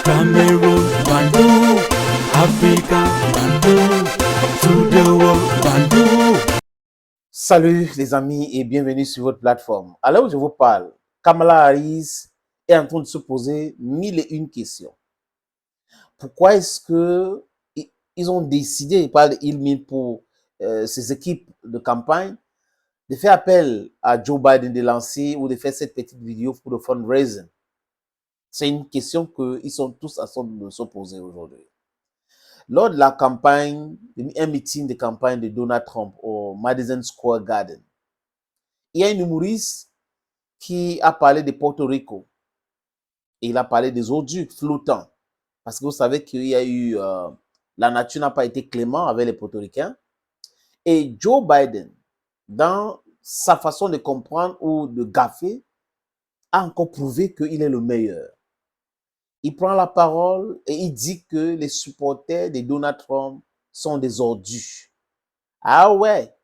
Cameroon, Bandung, Africa, Bandung, to the world, Bandung. Salut les amis et bienvenue sur votre plateforme. À l'heure où je vous parle, Kamala Harris est en train de se poser mille et une questions. Pourquoi est-ce que ils ont décidé, il parle d'Ilmin pour ses équipes de campagne, de faire appel à Joe Biden de lancer ou de faire cette petite vidéo pour le fundraising? C'est une question qu'ils sont tous en train de se poser aujourd'hui. Lors de la campagne, un meeting de campagne de Donald Trump au Madison Square Garden, il y a un humoriste qui a parlé de Porto Rico. Et il a parlé des ordures flottants. Parce que vous savez qu'il y a eu... la nature n'a pas été clémente avec les Portoricains. Et Joe Biden, dans sa façon de comprendre ou de gaffer, a encore prouvé qu'il est le meilleur. Il prend la parole et il dit que les supporters de Donald Trump sont des ordures. Ah ouais.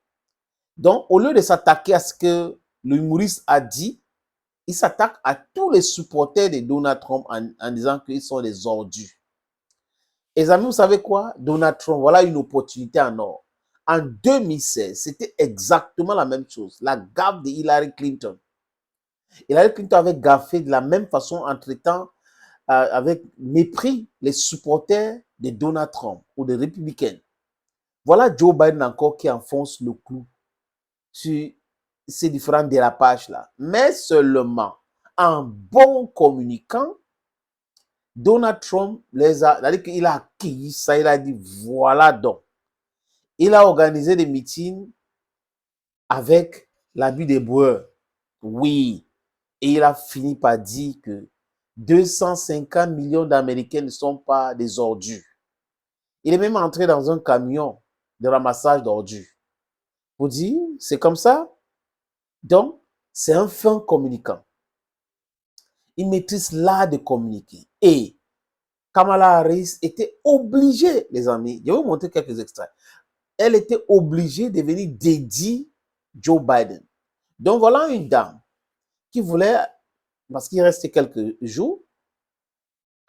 Donc, au lieu de s'attaquer à ce que l'humoriste a dit, il s'attaque à tous les supporters de Donald Trump en disant qu'ils sont des ordures. Les amis, vous savez quoi? Donald Trump, voilà une opportunité en or. En 2016, c'était exactement la même chose. La gaffe de Hillary Clinton. Hillary Clinton avait gaffé de la même façon en traitant avec mépris les supporters de Donald Trump ou des républicains. Voilà Joe Biden encore qui enfonce le clou sur ces différents dérapages-là. Mais seulement en bon communicant, Donald Trump c'est-à-dire qu'il a accueilli ça, il a dit voilà donc. Il a organisé des meetings avec l'abus des broueurs. Oui. Et il a fini par dire que 250 millions d'Américains ne sont pas des ordures. Il est même entré dans un camion de ramassage d'ordures. Pour dire, c'est comme ça. Donc, c'est un fin communicant. Il maîtrise l'art de communiquer. Et Kamala Harris était obligée, les amis, je vais vous montrer quelques extraits. Elle était obligée de venir dédier Joe Biden. Donc voilà une dame qui voulait, parce qu'il restait quelques jours,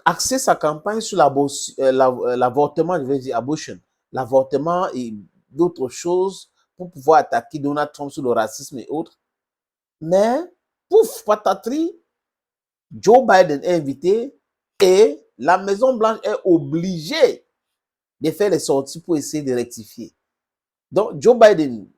axer sa campagne sur l'avortement, je vais dire abortion, l'avortement et d'autres choses pour pouvoir attaquer Donald Trump sur le racisme et autres. Mais, pouf, patatri, Joe Biden est invité et la Maison-Blanche est obligée de faire les sorties pour essayer de rectifier. Donc, Joe Biden,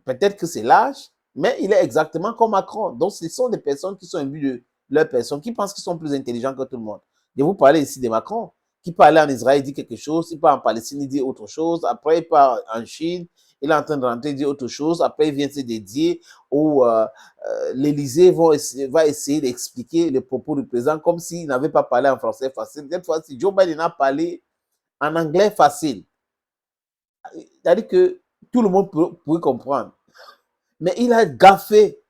peut-être que c'est l'âge, mais il est exactement comme Macron. Donc, ce sont des personnes qui sont imbues de leur personne, qui pensent qu'ils sont plus intelligents que tout le monde. Je vous parler ici de Macron, qui parlait en Israël, il dit quelque chose, il part en Palestine, il dit autre chose, après il part en Chine, il est en train de rentrer, il dit autre chose, après il vient se dédier où l'Élysée va essayer d'expliquer les propos du président comme s'il n'avait pas parlé en français facile. Cette fois-ci, Joe Biden a parlé en anglais facile. C'est-à-dire que tout le monde pourrait comprendre. Mais il a gaffé.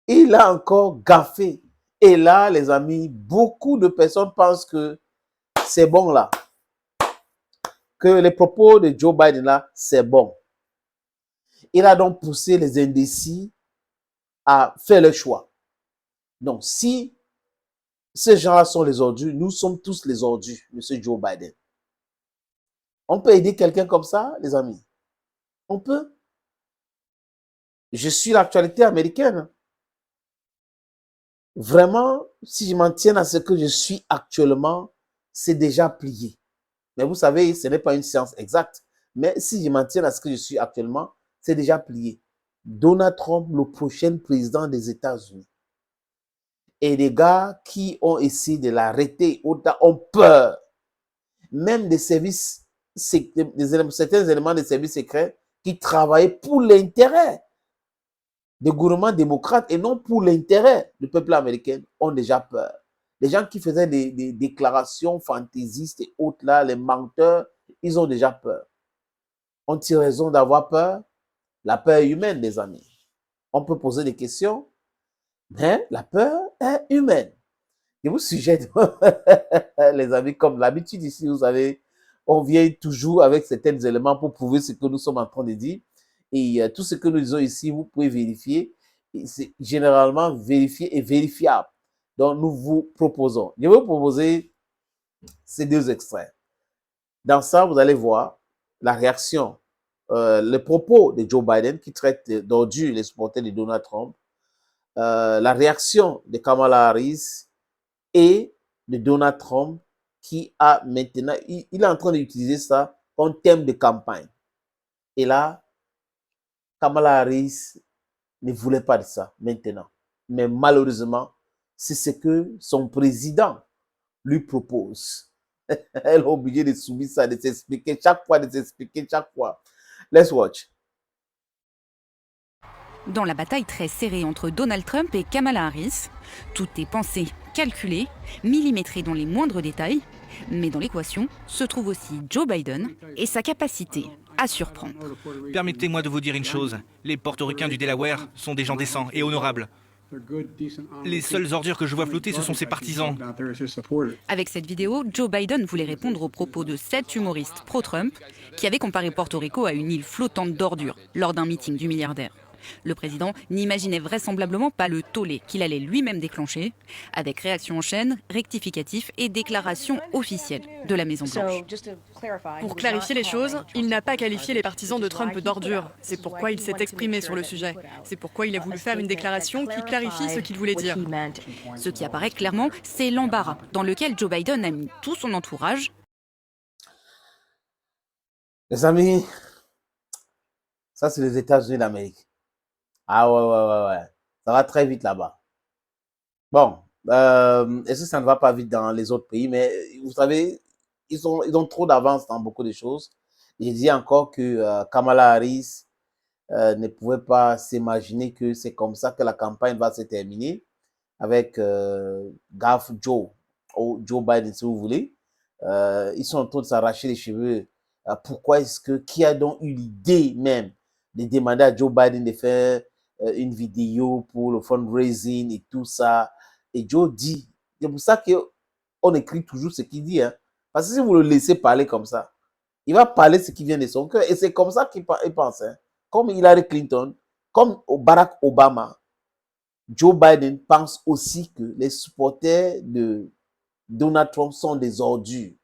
Il a encore gaffé. Et là, les amis, beaucoup de personnes pensent que c'est bon là. Que les propos de Joe Biden là, c'est bon. Il a donc poussé les indécis à faire le choix. Donc, si ces gens-là sont les ordures, nous sommes tous les ordures, monsieur Joe Biden. On peut aider quelqu'un comme ça, les amis. On peut. Je suis l'actualité américaine. Vraiment, si je m'en tiens à ce que je suis actuellement, c'est déjà plié. Mais vous savez, ce n'est pas une science exacte. Mais si je m'en tiens à ce que je suis actuellement, c'est déjà plié. Donald Trump, le prochain président des États-Unis. Et les gars qui ont essayé de l'arrêter ont peur. Même des services, certains éléments des services secrets qui travaillaient pour l'intérêt des gouvernements démocrates et non pour l'intérêt du peuple américain ont déjà peur. Les gens qui faisaient des déclarations fantaisistes et autres là, les menteurs, ils ont déjà peur. Ont-ils raison d'avoir peur? La peur est humaine, les amis. On peut poser des questions, mais la peur est humaine. Je vous sujette, les amis, comme l'habitude ici, vous savez, on vient toujours avec certains éléments pour prouver ce que nous sommes en train de dire. Et tout ce que nous disons ici, vous pouvez vérifier. C'est généralement vérifié et vérifiable. dont nous vous proposons. Je vais vous proposer ces deux extraits. Dans ça, vous allez voir la réaction, les propos de Joe Biden qui traite d'ordures les supporters de Donald Trump, la réaction de Kamala Harris et de Donald Trump qui a maintenant, il est en train d'utiliser ça comme thème de campagne. Et là, Kamala Harris ne voulait pas de ça maintenant. Mais malheureusement, c'est ce que son président lui propose. Elle est obligée de subir ça, de s'expliquer chaque fois. Let's watch. Dans la bataille très serrée entre Donald Trump et Kamala Harris, tout est pensé, calculé, millimétré dans les moindres détails, mais dans l'équation se trouve aussi Joe Biden et sa capacité à surprendre. Permettez-moi de vous dire une chose, les portoricains du Delaware sont des gens décents et honorables. Les seules ordures que je vois flotter, ce sont ses partisans. Avec cette vidéo, Joe Biden voulait répondre aux propos de 7 humoristes pro-Trump qui avaient comparé Porto Rico à une île flottante d'ordures lors d'un meeting du milliardaire. Le président n'imaginait vraisemblablement pas le tollé qu'il allait lui-même déclencher, avec réaction en chaîne, rectificatif et déclaration officielle de la Maison-Blanche. Pour clarifier les choses, il n'a pas qualifié les partisans de Trump d'ordures. C'est pourquoi il s'est exprimé sur le sujet. C'est pourquoi il a voulu faire une déclaration qui clarifie ce qu'il voulait dire. Ce qui apparaît clairement, c'est l'embarras dans lequel Joe Biden a mis tout son entourage. Les amis, ça c'est les États-Unis d'Amérique. Ah ouais. Ça va très vite là-bas. Bon, est-ce que ça ne va pas vite dans les autres pays? Mais vous savez, ils ont trop d'avance dans beaucoup de choses. J'ai dit encore que Kamala Harris ne pouvait pas s'imaginer que c'est comme ça que la campagne va se terminer avec Gaffe Joe, ou Joe Biden si vous voulez. Ils sont en train de s'arracher les cheveux. Pourquoi est-ce que, qui a donc eu l'idée même de demander à Joe Biden de faire une vidéo pour le fundraising et tout ça. Et Joe dit, c'est pour ça qu'on écrit toujours ce qu'il dit. Hein. Parce que si vous le laissez parler comme ça, il va parler ce qui vient de son cœur. Et c'est comme ça qu'il pense. Hein. Comme Hillary Clinton, comme Barack Obama, Joe Biden pense aussi que les supporters de Donald Trump sont des ordures.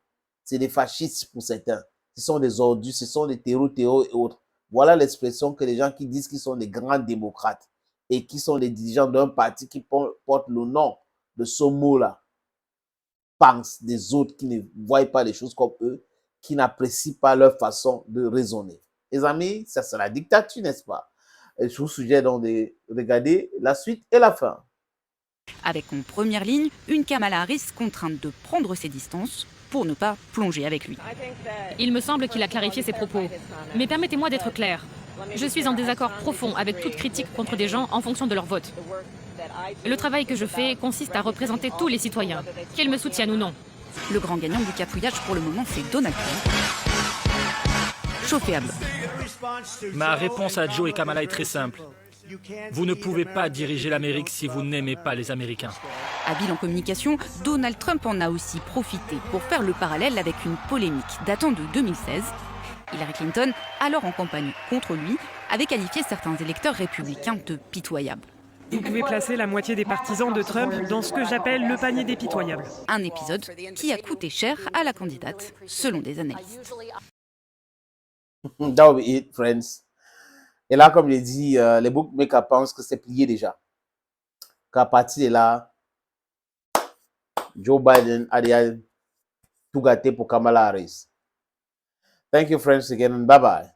C'est des fascistes pour certains. Ce sont des ordures, ce sont des terroristes et autres. Voilà l'expression que les gens qui disent qu'ils sont des grands démocrates et qui sont les dirigeants d'un parti qui porte le nom de ce mot-là pensent des autres qui ne voient pas les choses comme eux, qui n'apprécient pas leur façon de raisonner. Les amis, ça c'est la dictature, n'est-ce pas? Je vous suggère donc de regarder la suite et la fin. Avec en première ligne, une Kamala Harris contrainte de prendre ses distances pour ne pas plonger avec lui. Il me semble qu'il a clarifié ses propos. Mais permettez-moi d'être clair. Je suis en désaccord profond avec toute critique contre des gens en fonction de leur vote. Le travail que je fais consiste à représenter tous les citoyens, qu'ils me soutiennent ou non. Le grand gagnant du cafouillage pour le moment, c'est Donald Trump. Chauffé à bloc. Ma réponse à Joe et Kamala est très simple. Vous ne pouvez pas diriger l'Amérique si vous n'aimez pas les Américains. Habile en communication, Donald Trump en a aussi profité pour faire le parallèle avec une polémique datant de 2016. Hillary Clinton, alors en campagne contre lui, avait qualifié certains électeurs républicains de pitoyables. Vous pouvez placer la moitié des partisans de Trump dans ce que j'appelle le panier des pitoyables. Un épisode qui a coûté cher à la candidate, selon des analystes. That will be it, friends. Et là, comme je l'ai dit, les bookmakers pensent que c'est plié déjà. Qu'à partir de là, Joe Biden a déjà tout gâté pour Kamala Harris. Thank you, friends, again, and bye-bye.